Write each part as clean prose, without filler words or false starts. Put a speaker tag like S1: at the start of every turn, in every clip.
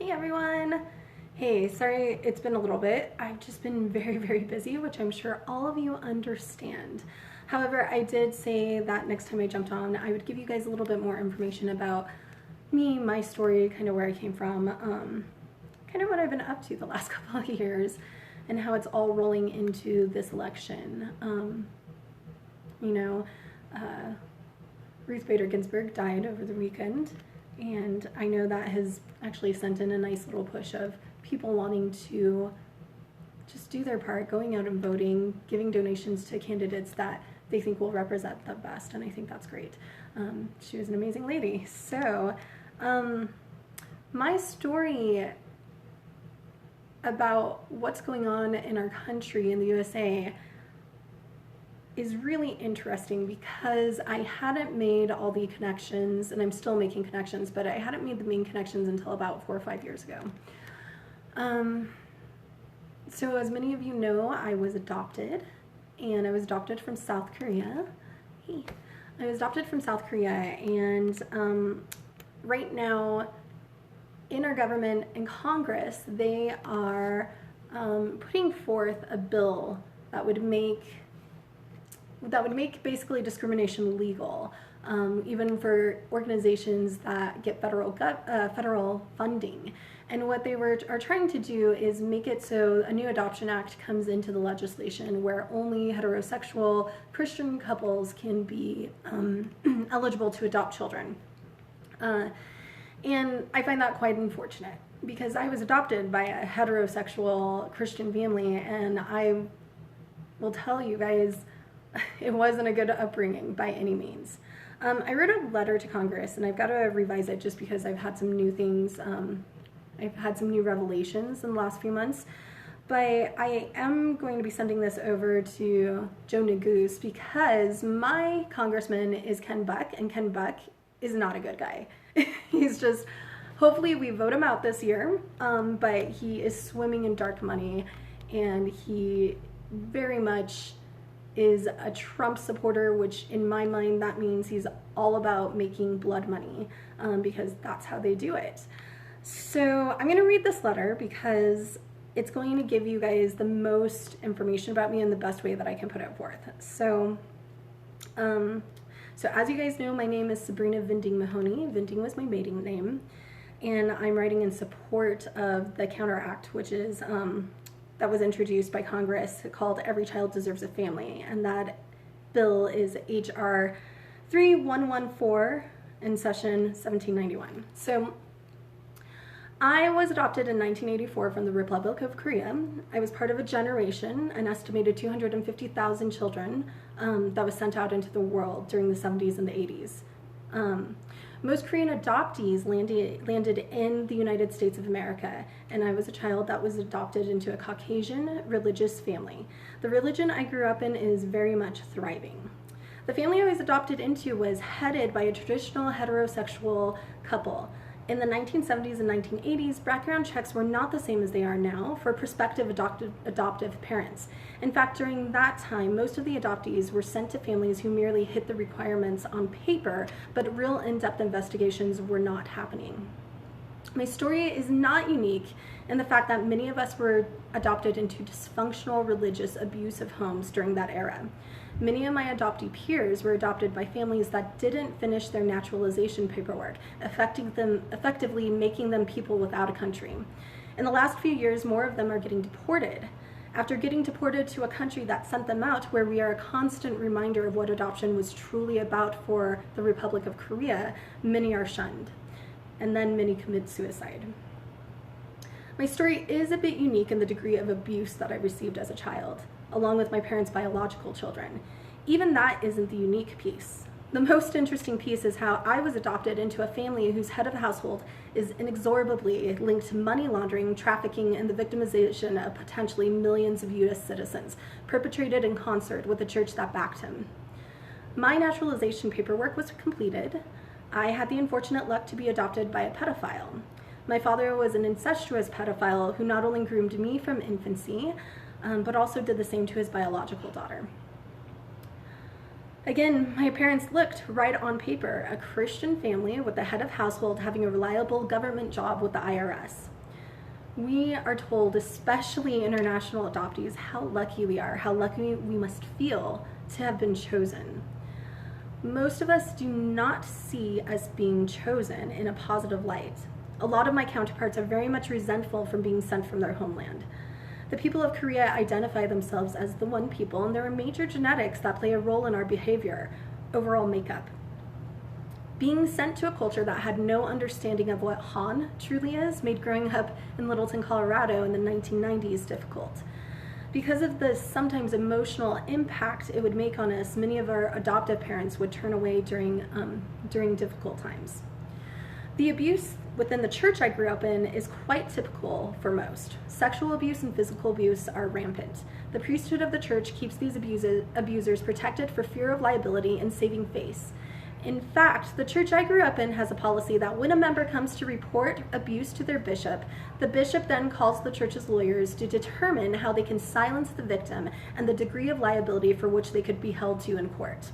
S1: Hey everyone! Hey, sorry it's been a little bit. I've just been very busy, which I'm sure all of you understand. However, I did say that next time I jumped on, I would give you guys a little bit more information about me, my story, kind of where I came from, kind of what I've been up to the last couple of years, and how it's all rolling into this election. You know, Ruth Bader Ginsburg died over the weekend, and I know that has actually sent in a nice little push of people wanting to just do their part, going out and voting, giving donations to candidates that they think will represent the best, and I think that's great. She was an amazing lady. So, my story about what's going on in our country, in the USA, is really interesting because I hadn't made all the connections, and I'm still making connections, but I hadn't made the main connections until about 4 or 5 years ago. So as many of you know, I was adopted, and I was adopted from South Korea. Hey. I was adopted from South Korea, and right now in our government and Congress, they are putting forth a bill that would make basically discrimination legal, even for organizations that get federal funding. And what they are trying to do is make it so a new adoption act comes into the legislation where only heterosexual Christian couples can be eligible to adopt children. And I find that quite unfortunate because I was adopted by a heterosexual Christian family, and I will tell you guys, it wasn't a good upbringing by any means. I wrote a letter to Congress, and I've got to revise it just because I've had some new things. I've had some new revelations in the last few months. But I am going to be sending this over to Joe Neguse because my congressman is Ken Buck, and Ken Buck is not a good guy. He's just, hopefully we vote him out this year, but he is swimming in dark money, and he very much is a Trump supporter, which in my mind that means he's all about making blood money, because that's how they do it. So I'm going to read this letter because it's going to give you guys the most information about me in the best way that I can put it forth. So as you guys know, my name is Sabrina Vinding Mahoney. Vinding was my maiden name, and I'm writing in support of the Counter Act, which is that was introduced by Congress, called Every Child Deserves a Family, and that bill is H.R. 3114 in session 1791. So I was adopted in 1984 from the Republic of Korea. I was part of a generation, an estimated 250,000 children that was sent out into the world during the 70s and the 80s. Most Korean adoptees landed in the United States of America, and I was a child that was adopted into a Caucasian religious family. The religion I grew up in is very much thriving. The family I was adopted into was headed by a traditional heterosexual couple. In the 1970s and 1980s, background checks were not the same as they are now for prospective adoptive parents. In fact, during that time, most of the adoptees were sent to families who merely hit the requirements on paper, but real in-depth investigations were not happening. My story is not unique in the fact that many of us were adopted into dysfunctional religious abusive homes during that era. Many of my adoptee peers were adopted by families that didn't finish their naturalization paperwork, effectively making them people without a country. In the last few years, more of them are getting deported. After getting deported to a country that sent them out, where we are a constant reminder of what adoption was truly about for the Republic of Korea, many are shunned. And then many commit suicide. My story is a bit unique in the degree of abuse that I received as a child, along with my parents' biological children. Even that isn't the unique piece. The most interesting piece is how I was adopted into a family whose head of household is inexorably linked to money laundering, trafficking, and the victimization of potentially millions of U.S. citizens, perpetrated in concert with the church that backed him. My naturalization paperwork was completed. I had the unfortunate luck to be adopted by a pedophile. My father was an incestuous pedophile who not only groomed me from infancy, but also did the same to his biological daughter. Again, my parents looked right on paper, a Christian family with the head of household having a reliable government job with the IRS. We are told, especially international adoptees, how lucky we are, how lucky we must feel to have been chosen. Most of us do not see us being chosen in a positive light. A lot of my counterparts are very much resentful from being sent from their homeland. The people of Korea identify themselves as the one people, and there are major genetics that play a role in our behavior, overall makeup. Being sent to a culture that had no understanding of what Han truly is made growing up in Littleton, Colorado in the 1990s difficult. Because of the sometimes emotional impact it would make on us, many of our adoptive parents would turn away during difficult times. The abuse within the church I grew up in is quite typical for most. Sexual abuse and physical abuse are rampant. The priesthood of the church keeps these abusers protected for fear of liability and saving face. In fact, the church I grew up in has a policy that when a member comes to report abuse to their bishop, the bishop then calls the church's lawyers to determine how they can silence the victim and the degree of liability for which they could be held to in court.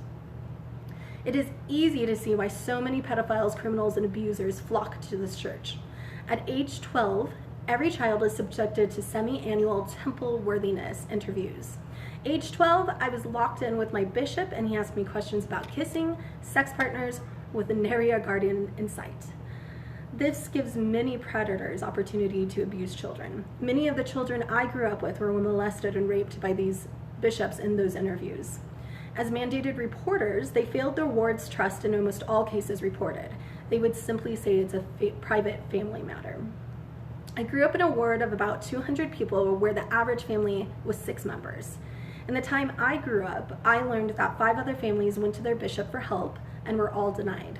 S1: It is easy to see why so many pedophiles, criminals, and abusers flock to this church. At age 12, every child is subjected to semi-annual temple worthiness interviews. Age 12, I was locked in with my bishop, and he asked me questions about kissing, sex partners, with an area guardian in sight. This gives many predators opportunity to abuse children. Many of the children I grew up with were molested and raped by these bishops in those interviews. As mandated reporters, they failed their ward's trust in almost all cases reported. They would simply say it's a private family matter. I grew up in a ward of about 200 people where the average family was 6 members. In the time I grew up, I learned that 5 other families went to their bishop for help and were all denied.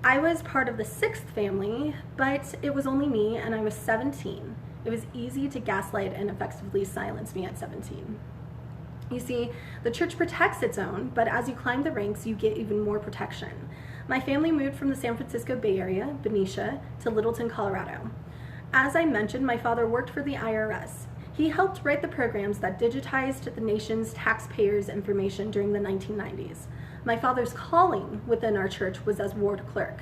S1: I was part of the 6th family, but it was only me and I was 17. It was easy to gaslight and effectively silence me at 17. You see, the church protects its own, but as you climb the ranks, you get even more protection. My family moved from the San Francisco Bay Area, Benicia, to Littleton, Colorado. As I mentioned, my father worked for the IRS. He helped write the programs that digitized the nation's taxpayers' information during the 1990s. My father's calling within our church was as ward clerk.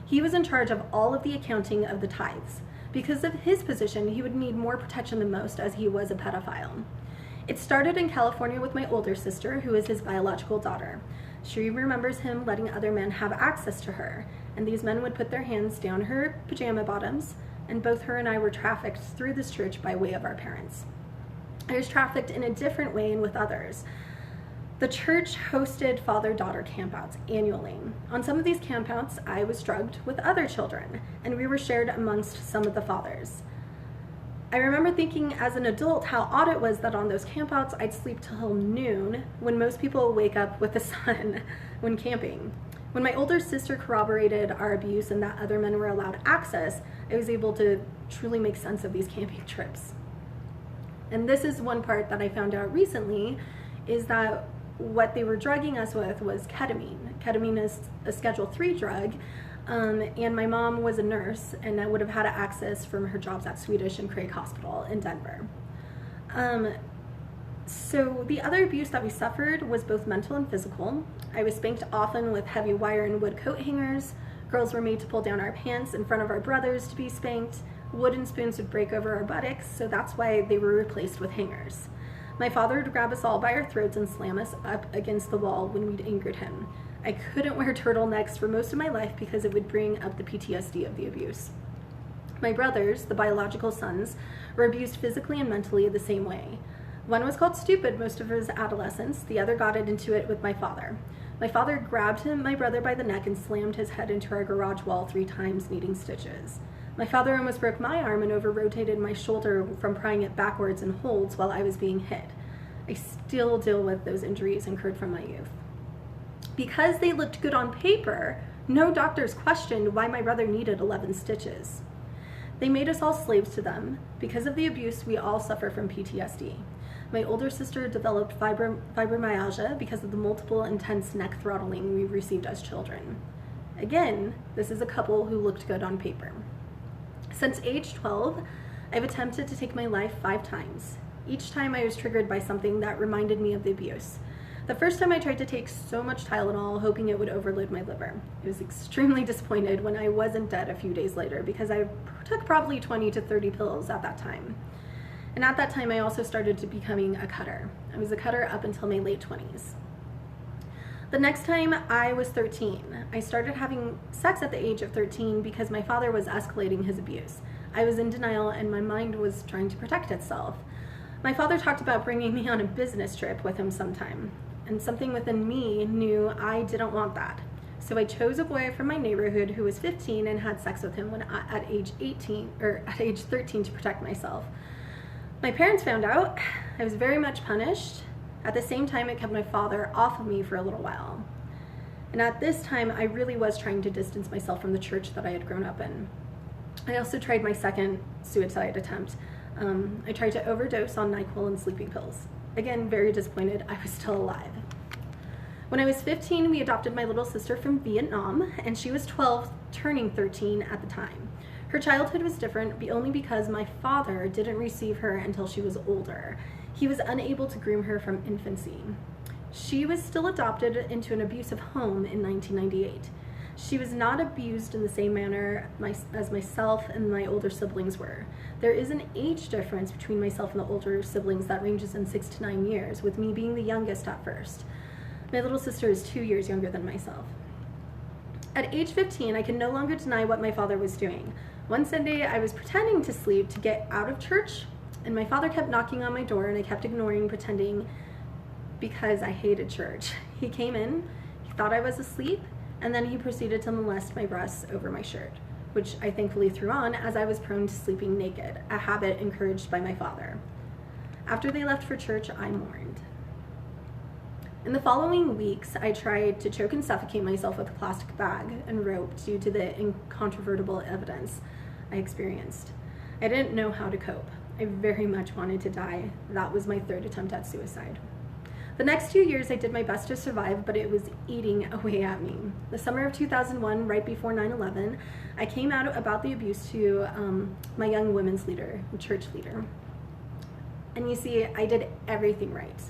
S1: He was in charge of all of the accounting of the tithes. Because of his position, he would need more protection than most as he was a pedophile. It started in California with my older sister, who is his biological daughter. She remembers him letting other men have access to her, and these men would put their hands down her pajama bottoms, and both her and I were trafficked through this church by way of our parents. I was trafficked in a different way and with others. The church hosted father-daughter campouts annually. On some of these campouts, I was drugged with other children, and we were shared amongst some of the fathers. I remember thinking as an adult how odd it was that on those campouts I'd sleep till noon when most people wake up with the sun when camping. When my older sister corroborated our abuse and that other men were allowed access, I was able to truly make sense of these camping trips. And this is one part that I found out recently, is that what they were drugging us with was ketamine. Ketamine is a Schedule III drug, and my mom was a nurse, and I would have had access from her jobs at Swedish and Craig Hospital in Denver. So the other abuse that we suffered was both mental and physical. I was spanked often with heavy wire and wood coat hangers. Girls were made to pull down our pants in front of our brothers to be spanked. Wooden spoons would break over our buttocks, so that's why they were replaced with hangers. My father would grab us all by our throats and slam us up against the wall when we'd angered him. I couldn't wear turtlenecks for most of my life because it would bring up the PTSD of the abuse. My brothers, the biological sons, were abused physically and mentally the same way. One was called stupid most of his adolescence. The other got into it with my father. My father grabbed my brother by the neck and slammed his head into our garage wall 3 times, needing stitches. My father almost broke my arm and over-rotated my shoulder from prying it backwards in holds while I was being hit. I still deal with those injuries incurred from my youth. Because they looked good on paper, no doctors questioned why my brother needed 11 stitches. They made us all slaves to them. Because of the abuse, we all suffer from PTSD. My older sister developed fibromyalgia because of the multiple intense neck throttling we received as children. Again, this is a couple who looked good on paper. Since age 12, I've attempted to take my life 5 times. Each time I was triggered by something that reminded me of the abuse. The first time I tried to take so much Tylenol, hoping it would overload my liver. I was extremely disappointed when I wasn't dead a few days later because I took probably 20 to 30 pills at that time. And at that time, I also started to becoming a cutter. I was a cutter up until my late 20s. The next time I was 13, I started having sex at the age of 13 because my father was escalating his abuse. I was in denial and my mind was trying to protect itself. My father talked about bringing me on a business trip with him sometime, and something within me knew I didn't want that. So I chose a boy from my neighborhood who was 15 and had sex with him at age 13 to protect myself. My parents found out. I was very much punished. At the same time, it kept my father off of me for a little while. And at this time, I really was trying to distance myself from the church that I had grown up in. I also tried my second suicide attempt. I tried to overdose on NyQuil and sleeping pills. Again, very disappointed I was still alive. When I was 15, we adopted my little sister from Vietnam, and she was 12, turning 13 at the time. Her childhood was different only because my father didn't receive her until she was older. He was unable to groom her from infancy. She was still adopted into an abusive home in 1998. She was not abused in the same manner as myself and my older siblings were. There is an age difference between myself and the older siblings that ranges in 6 to 9 years, with me being the youngest at first. My little sister is 2 years younger than myself. At age 15, I could no longer deny what my father was doing. One Sunday, I was pretending to sleep to get out of church, and my father kept knocking on my door, and I kept ignoring, pretending because I hated church. He came in, he thought I was asleep, and then he proceeded to molest my breasts over my shirt, which I thankfully threw on as I was prone to sleeping naked, a habit encouraged by my father. After they left for church, I mourned. In the following weeks, I tried to choke and suffocate myself with a plastic bag and rope due to the incontrovertible evidence I experienced. I didn't know how to cope. I very much wanted to die. That was my third attempt at suicide. The next 2 years, I did my best to survive, but it was eating away at me. The summer of 2001, right before 9/11, I came out about the abuse to my young women's leader, church leader. And you see, I did everything right.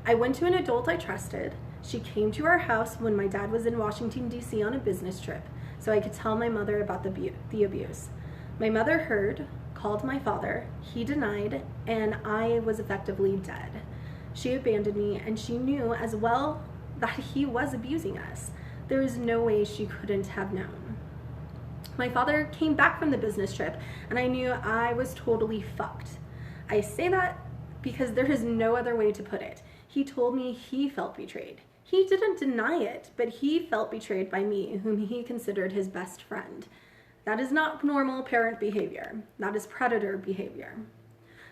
S1: I went to an adult I trusted. She came to our house when my dad was in Washington, D.C. on a business trip, so I could tell my mother about the abuse. My mother heard, called my father, he denied, and I was effectively dead. She abandoned me, and she knew as well that he was abusing us. There is no way she couldn't have known. My father came back from the business trip, and I knew I was totally fucked. I say that because there is no other way to put it. He told me he felt betrayed. He didn't deny it, but he felt betrayed by me, whom he considered his best friend. That is not normal parent behavior. That is predator behavior.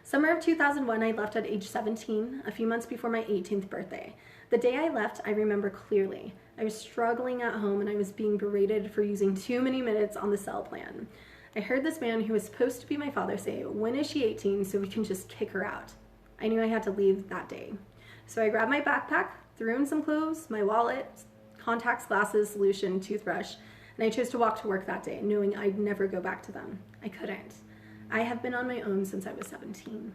S1: Summer of 2001, I left at age 17, a few months before my 18th birthday. The day I left, I remember clearly. I was struggling at home and I was being berated for using too many minutes on the cell plan. I heard this man who was supposed to be my father say, "When is she 18 so we can just kick her out?" I knew I had to leave that day. So I grabbed my backpack, threw in some clothes, my wallet, contacts, glasses, solution, toothbrush, and I chose to walk to work that day, knowing I'd never go back to them. I couldn't. I have been on my own since I was 17.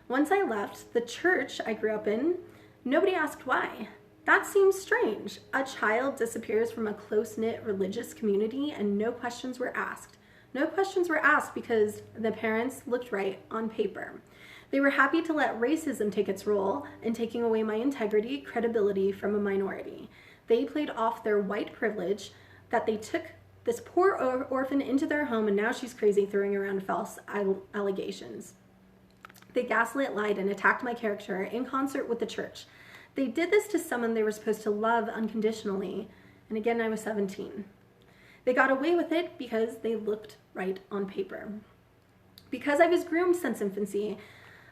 S1: Once I left the church I grew up in, nobody asked why. That seems strange. A child disappears from a close-knit religious community and no questions were asked. No questions were asked because the parents looked right on paper. They were happy to let racism take its role in taking away my integrity, credibility from a minority. They played off their white privilege that they took this poor orphan into their home and now she's crazy, throwing around false allegations. They gaslit, lied, and attacked my character in concert with the church. They did this to someone they were supposed to love unconditionally, and again, I was 17. They got away with it because they looked right on paper. Because I was groomed since infancy,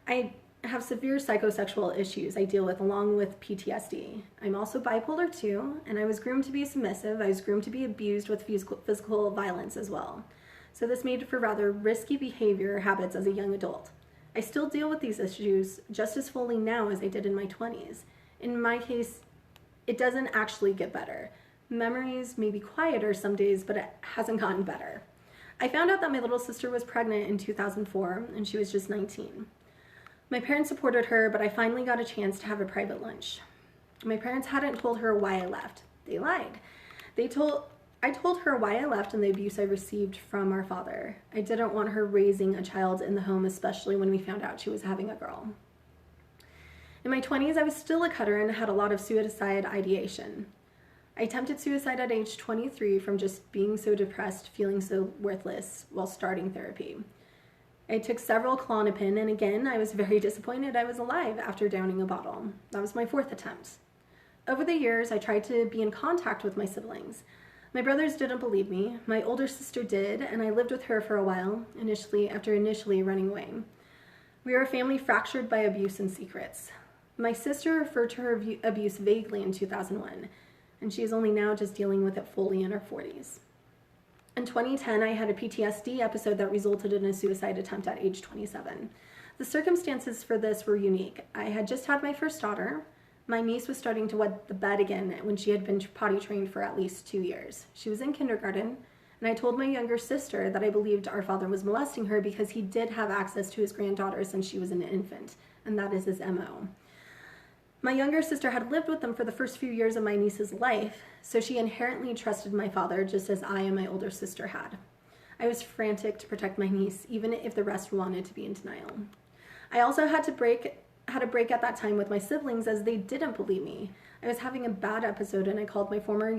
S1: I have severe psychosexual issues I deal with along with PTSD. I'm also bipolar 2, and I was groomed to be submissive. I was groomed to be abused with physical violence as well. So this made for rather risky behavior habits as a young adult. I still deal with these issues just as fully now as I did in my 20s. In my case, it doesn't actually get better. Memories may be quieter some days, but it hasn't gotten better. I found out that my little sister was pregnant in 2004, and she was just 19. My parents supported her, but I finally got a chance to have a private lunch. My parents hadn't told her why I left. They lied. I told her why I left and the abuse I received from our father. I didn't want her raising a child in the home, especially when we found out she was having a girl. In my 20s, I was still a cutter and had a lot of suicide ideation. I attempted suicide at age 23 from just being so depressed, feeling so worthless while starting therapy. I took several Klonopin, and again, I was very disappointed I was alive after downing a bottle. That was my 4th attempt. Over the years, I tried to be in contact with my siblings. My brothers didn't believe me. My older sister did, and I lived with her for a while, after initially running away. We were a family fractured by abuse and secrets. My sister referred to her abuse vaguely in 2001, and she is only now just dealing with it fully in her 40s. In 2010, I had a PTSD episode that resulted in a suicide attempt at age 27. The circumstances for this were unique. I had just had my first daughter. My niece was starting to wet the bed again when she had been potty trained for at least 2 years. She was in kindergarten, and I told my younger sister that I believed our father was molesting her because he did have access to his granddaughter since she was an infant, and that is his MO. My younger sister had lived with them for the first few years of my niece's life, so she inherently trusted my father just as I and my older sister had. I was frantic to protect my niece, even if the rest wanted to be in denial. I also had a break at that time with my siblings as they didn't believe me. I was having a bad episode and I called my former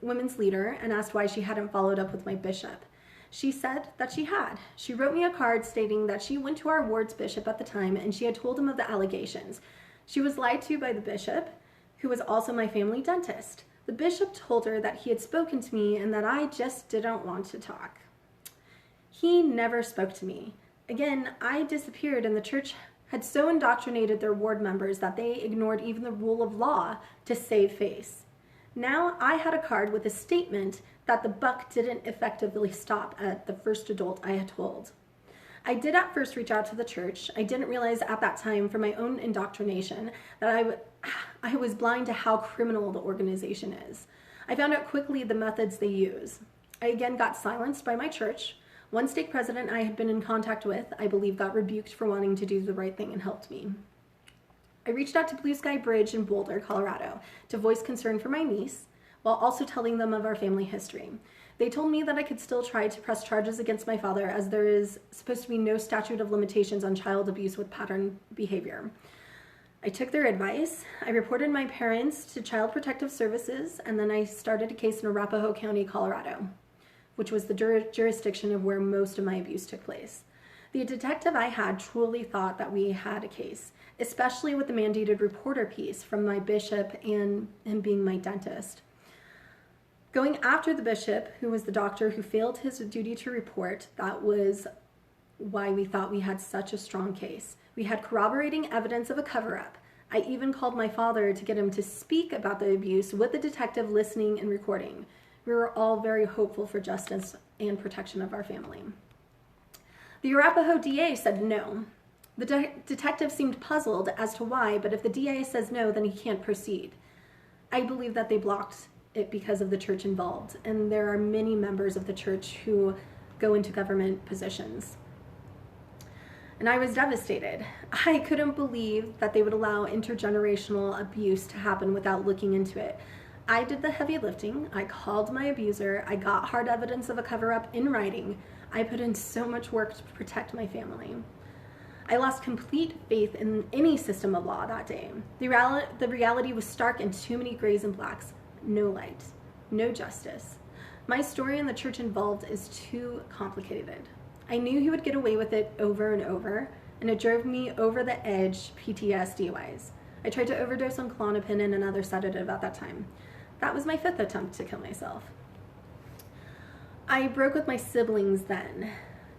S1: women's leader and asked why she hadn't followed up with my bishop. She said that she had. She wrote me a card stating that she went to our ward's bishop at the time and she had told him of the allegations. She was lied to by the bishop, who was also my family dentist. The bishop told her that he had spoken to me and that I just didn't want to talk. He never spoke to me. Again, I disappeared and the church had so indoctrinated their ward members that they ignored even the rule of law to save face. Now I had a card with a statement that the buck didn't effectively stop at the first adult I had told. I did at first reach out to the church. I didn't realize at that time from my own indoctrination that I was blind to how criminal the organization is. I found out quickly the methods they use. I again got silenced by my church. One stake president I had been in contact with, I believe, got rebuked for wanting to do the right thing and helped me. I reached out to Blue Sky Bridge in Boulder, Colorado, to voice concern for my niece, while also telling them of our family history. They told me that I could still try to press charges against my father as there is supposed to be no statute of limitations on child abuse with pattern behavior. I took their advice. I reported my parents to Child Protective Services, and then I started a case in Arapahoe County, Colorado, which was the jurisdiction of where most of my abuse took place. The detective I had truly thought that we had a case, especially with the mandated reporter piece from my bishop and him being my dentist. Going after the bishop, who was the doctor who failed his duty to report, that was why we thought we had such a strong case. We had corroborating evidence of a cover-up. I even called my father to get him to speak about the abuse with the detective listening and recording. We were all very hopeful for justice and protection of our family. The Arapahoe DA said no. The detective seemed puzzled as to why, but if the DA says no, then he can't proceed. I believe that they blocked it because of the church involved, and there are many members of the church who go into government positions. And I was devastated. I couldn't believe that they would allow intergenerational abuse to happen without looking into it. I did the heavy lifting. I called my abuser. I got hard evidence of a cover-up in writing. I put in so much work to protect my family. I lost complete faith in any system of law that day. The reality was stark and too many grays and blacks. No light, no justice. My story and the church involved is too complicated. I knew he would get away with it over and over, and it drove me over the edge PTSD-wise. I tried to overdose on Klonopin and another sedative at that time. That was my 5th attempt to kill myself. I broke with my siblings then.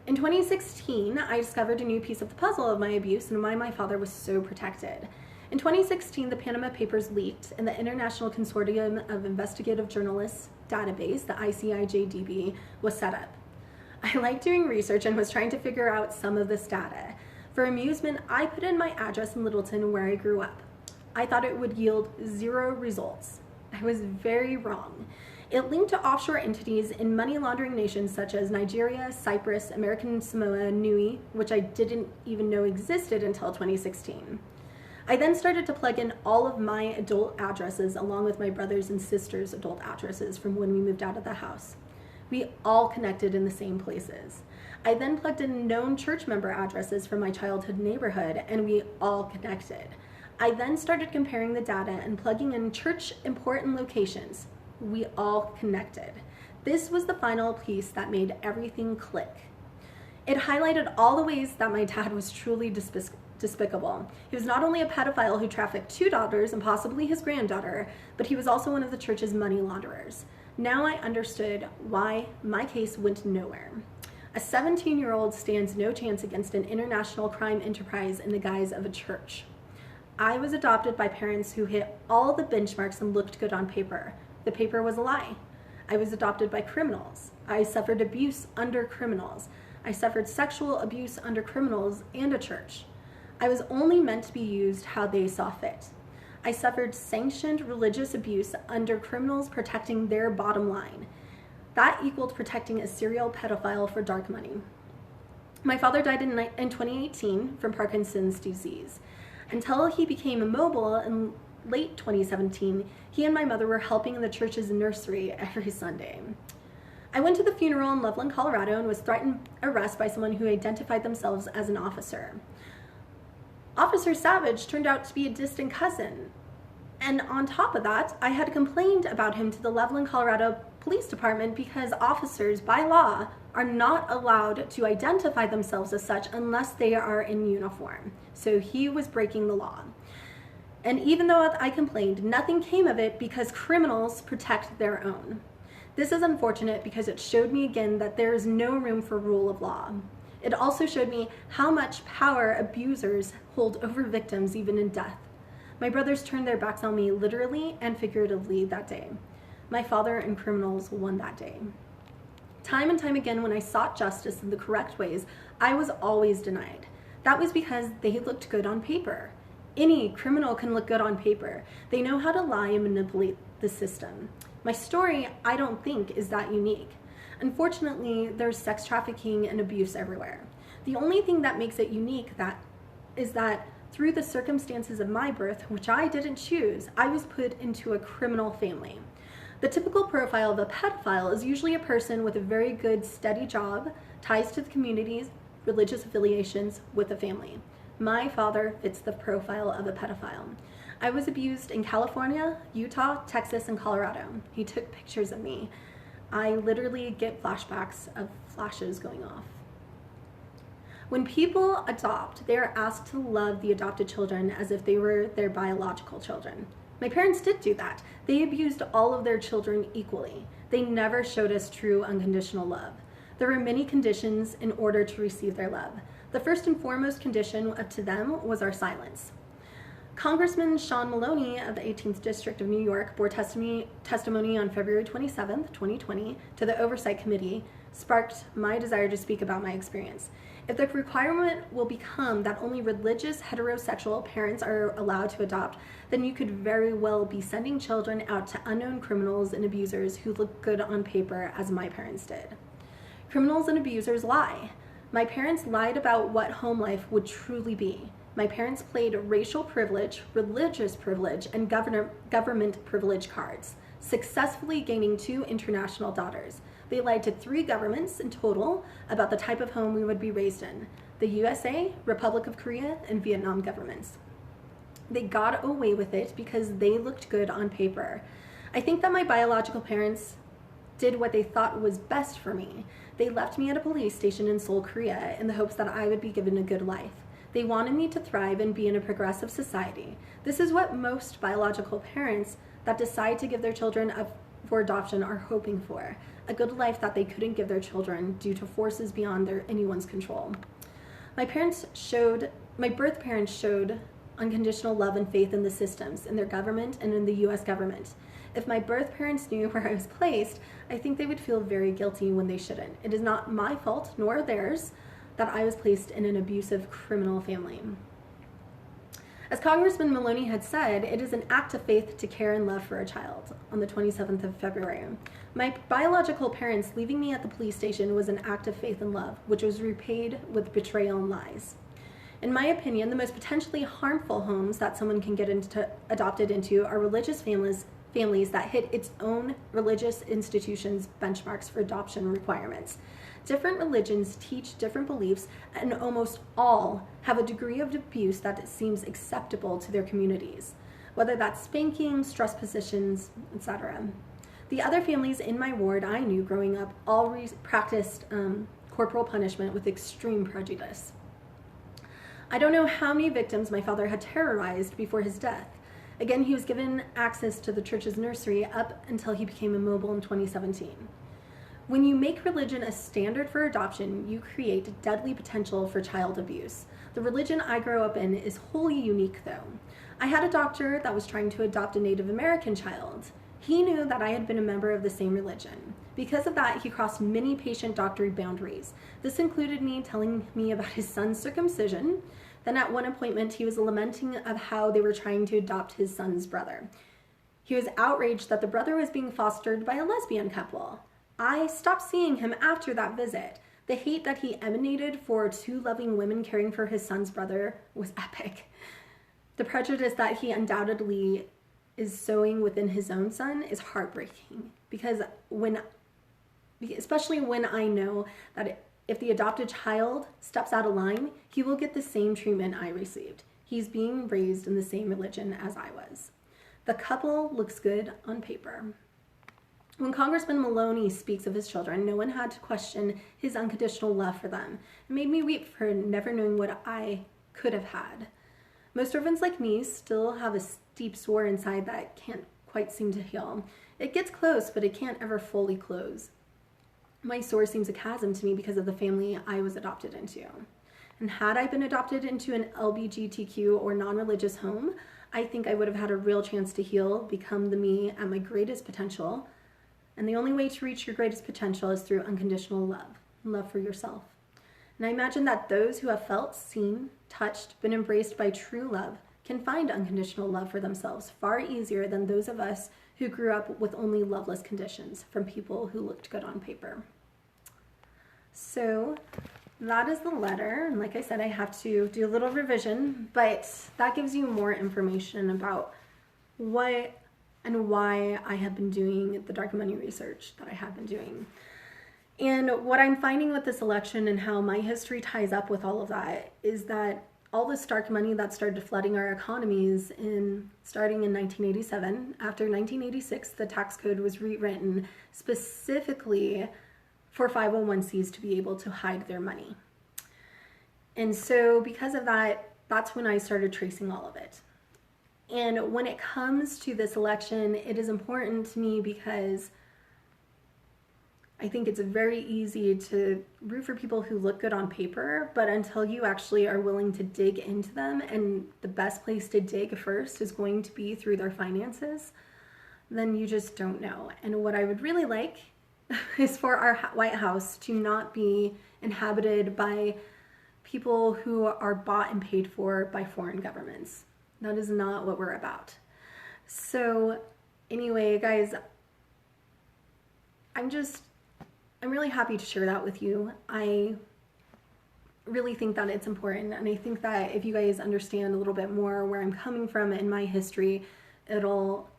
S1: In 2016, I discovered a new piece of the puzzle of my abuse and why my father was so protected. In 2016, the Panama Papers leaked and the International Consortium of Investigative Journalists database, the ICIJDB, was set up. I liked doing research and was trying to figure out some of this data. For amusement, I put in my address in Littleton where I grew up. I thought it would yield 0 results. I was very wrong. It linked to offshore entities in money laundering nations such as Nigeria, Cyprus, American Samoa, Niue, which I didn't even know existed until 2016. I then started to plug in all of my adult addresses along with my brothers and sisters' adult addresses from when we moved out of the house. We all connected in the same places. I then plugged in known church member addresses from my childhood neighborhood, and we all connected. I then started comparing the data and plugging in church important locations. We all connected. This was the final piece that made everything click. It highlighted all the ways that my dad was truly despicable. He was not only a pedophile who trafficked 2 daughters and possibly his granddaughter, but he was also one of the church's money launderers. Now I understood why my case went nowhere. A 17-year-old stands no chance against an international crime enterprise in the guise of a church. I was adopted by parents who hit all the benchmarks and looked good on paper. The paper was a lie. I was adopted by criminals. I suffered abuse under criminals. I suffered sexual abuse under criminals and a church. I was only meant to be used how they saw fit. I suffered sanctioned religious abuse under criminals protecting their bottom line. That equaled protecting a serial pedophile for dark money. My father died in 2018 from Parkinson's disease. Until he became immobile in late 2017, he and my mother were helping in the church's nursery every Sunday. I went to the funeral in Loveland, Colorado, and was threatened arrest by someone who identified themselves as an officer. Officer Savage turned out to be a distant cousin. And on top of that, I had complained about him to the Loveland, Colorado Police Department because officers, by law, are not allowed to identify themselves as such unless they are in uniform. So he was breaking the law. And even though I complained, nothing came of it because criminals protect their own. This is unfortunate because it showed me again that there is no room for rule of law. It also showed me how much power abusers hold over victims even in death. My brothers turned their backs on me literally and figuratively that day. My father and criminals won that day. Time and time again, when I sought justice in the correct ways, I was always denied. That was because they looked good on paper. Any criminal can look good on paper. They know how to lie and manipulate the system. My story, I don't think, is that unique. Unfortunately, there's sex trafficking and abuse everywhere. The only thing that makes it unique is that through the circumstances of my birth, which I didn't choose, I was put into a criminal family. The typical profile of a pedophile is usually a person with a very good, steady job, ties to the communities, religious affiliations, with a family. My father fits the profile of a pedophile. I was abused in California, Utah, Texas, and Colorado. He took pictures of me. I literally get flashbacks of flashes going off. When people adopt, they are asked to love the adopted children as if they were their biological children. My parents did do that. They abused all of their children equally. They never showed us true unconditional love. There were many conditions in order to receive their love. The first and foremost condition up to them was our silence. Congressman Sean Maloney of the 18th District of New York bore testimony on February 27, 2020 to the Oversight Committee, sparked my desire to speak about my experience. If the requirement will become that only religious heterosexual parents are allowed to adopt, then you could very well be sending children out to unknown criminals and abusers who look good on paper, as my parents did. Criminals and abusers lie. My parents lied about what home life would truly be. My parents played racial privilege, religious privilege, and government privilege cards, successfully gaining 2 international daughters. They lied to 3 governments in total about the type of home we would be raised in: the USA, Republic of Korea, and Vietnam governments. They got away with it because they looked good on paper. I think that my biological parents did what they thought was best for me. They left me at a police station in Seoul, Korea, in the hopes that I would be given a good life. They wanted me to thrive and be in a progressive society. This is what most biological parents that decide to give their children up for adoption are hoping for: a good life that they couldn't give their children due to forces beyond anyone's control. My birth parents showed unconditional love and faith in the systems, in their government, and in the US government. If my birth parents knew where I was placed, I think they would feel very guilty when they shouldn't. It is not my fault, nor theirs, that I was placed in an abusive criminal family. As Congressman Maloney had said, it is an act of faith to care and love for a child. On the 27th of February, my biological parents leaving me at the police station was an act of faith and love, which was repaid with betrayal and lies. In my opinion, the most potentially harmful homes that someone can get adopted into are religious families that hit its own religious institutions' benchmarks for adoption requirements. Different religions teach different beliefs, and almost all have a degree of abuse that seems acceptable to their communities, whether that's spanking, stress positions, etc. The other families in my ward I knew growing up all practiced corporal punishment with extreme prejudice. I don't know how many victims my father had terrorized before his death. Again, he was given access to the church's nursery up until he became immobile in 2017. When you make religion a standard for adoption, you create deadly potential for child abuse. The religion I grew up in is wholly unique, though. I had a doctor that was trying to adopt a Native American child. He knew that I had been a member of the same religion. Because of that, he crossed many patient-doctor boundaries. This included me telling me about his son's circumcision. Then at one appointment, he was lamenting of how they were trying to adopt his son's brother. He was outraged that the brother was being fostered by a lesbian couple. I stopped seeing him after that visit. The hate that he emanated for two loving women caring for his son's brother was epic. The prejudice that he undoubtedly is sowing within his own son is heartbreaking, because especially when I know that if the adopted child steps out of line, he will get the same treatment I received. He's being raised in the same religion as I was. The couple looks good on paper. When Congressman Maloney speaks of his children, no one had to question his unconditional love for them. It made me weep for never knowing what I could have had. Most orphans like me still have a deep sore inside that can't quite seem to heal. It gets close, but it can't ever fully close. My sore seems a chasm to me because of the family I was adopted into. And had I been adopted into an LGBTQ or non-religious home, I think I would have had a real chance to heal, become the me at my greatest potential. And the only way to reach your greatest potential is through unconditional love for yourself. And I imagine that those who have felt, seen, touched, been embraced by true love can find unconditional love for themselves far easier than those of us who grew up with only loveless conditions from people who looked good on paper. So that is the letter. And like I said, I have to do a little revision, but that gives you more information about what and why I have been doing the dark money research that I have been doing. And what I'm finding with this election and how my history ties up with all of that is that all this dark money that started flooding our economies starting in 1987. After 1986, the tax code was rewritten specifically for 501c to be able to hide their money. And so because of that, that's when I started tracing all of it. And when it comes to this election, it is important to me because I think it's very easy to root for people who look good on paper, but until you actually are willing to dig into them, and the best place to dig first is going to be through their finances, then you just don't know. And what I would really like is for our White House to not be inhabited by people who are bought and paid for by foreign governments. That is not what we're about. So anyway, guys, I'm really happy to share that with you. I really think that it's important, and I think that if you guys understand a little bit more where I'm coming from in my history, it'll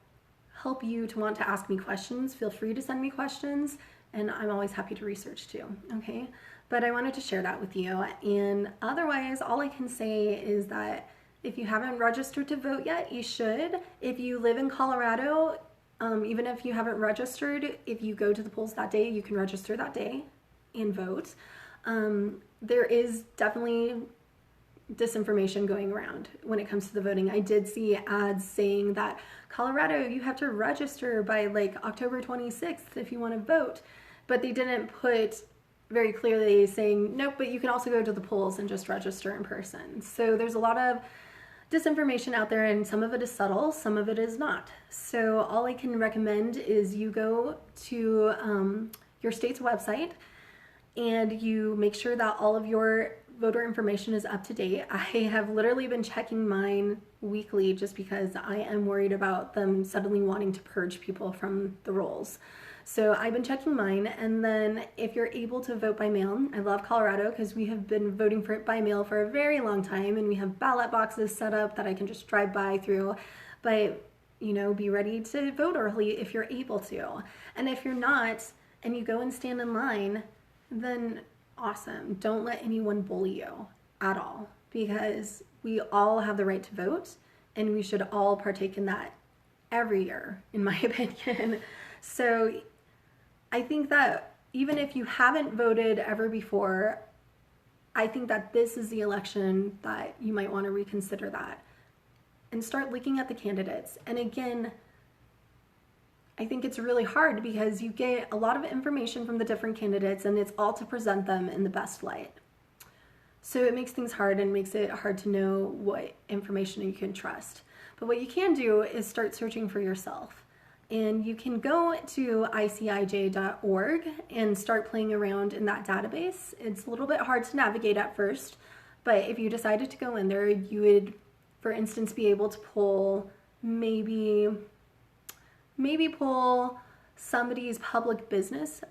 S1: help you to want to ask me questions. Feel free to send me questions, and I'm always happy to research too, okay? But I wanted to share that with you, and otherwise, all I can say is that if you haven't registered to vote yet, you should. If you live in Colorado, even if you haven't registered, if you go to the polls that day, you can register that day and vote. There is definitely disinformation going around when it comes to the voting. I did see ads saying that Colorado, you have to register by like October 26th if you want to vote, but they didn't put very clearly saying, nope, but you can also go to the polls and just register in person. So there's a lot of disinformation out there, and some of it is subtle, some of it is not. So all I can recommend is you go to your state's website and you make sure that all of your voter information is up to date. I have literally been checking mine weekly just because I am worried about them suddenly wanting to purge people from the rolls. So I've been checking mine, and then if you're able to vote by mail, I love Colorado because we have been voting for it by mail for a very long time, and we have ballot boxes set up that I can just drive by through. But, you know, be ready to vote early if you're able to. And if you're not, and you go and stand in line, then awesome. Don't let anyone bully you at all, because we all have the right to vote, and we should all partake in that every year, in my opinion. So I think that even if you haven't voted ever before, I think that this is the election that you might want to reconsider that and start looking at the candidates. And again, I think it's really hard because you get a lot of information from the different candidates and it's all to present them in the best light. So it makes things hard and makes it hard to know what information you can trust. But what you can do is start searching for yourself. And you can go to icij.org and start playing around in that database. It's a little bit hard to navigate at first, but if you decided to go in there, you would, for instance, be able to pull maybe pull somebody's public business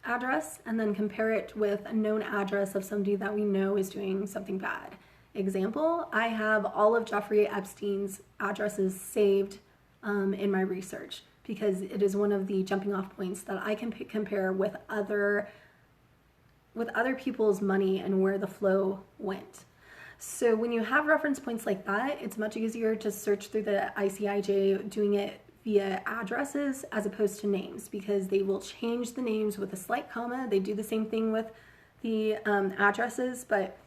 S1: address and then compare it with a known address of somebody that we know is doing something bad. Example, I have all of Jeffrey Epstein's addresses saved in my research because it is one of the jumping off points that I can compare with other people's money and where the flow went. So when you have reference points like that, it's much easier to search through the ICIJ doing it via addresses as opposed to names, because they will change the names with a slight comma. They do the same thing with the addresses, but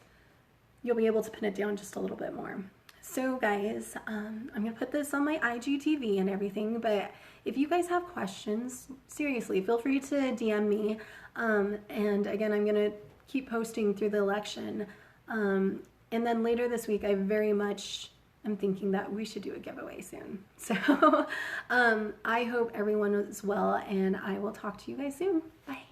S1: you'll be able to pin it down just a little bit more. So guys, I'm going to put this on my IGTV and everything, but if you guys have questions, seriously, feel free to DM me. And again, I'm going to keep posting through the election. And then later this week, I very much am thinking that we should do a giveaway soon. So I hope everyone is well, and I will talk to you guys soon. Bye.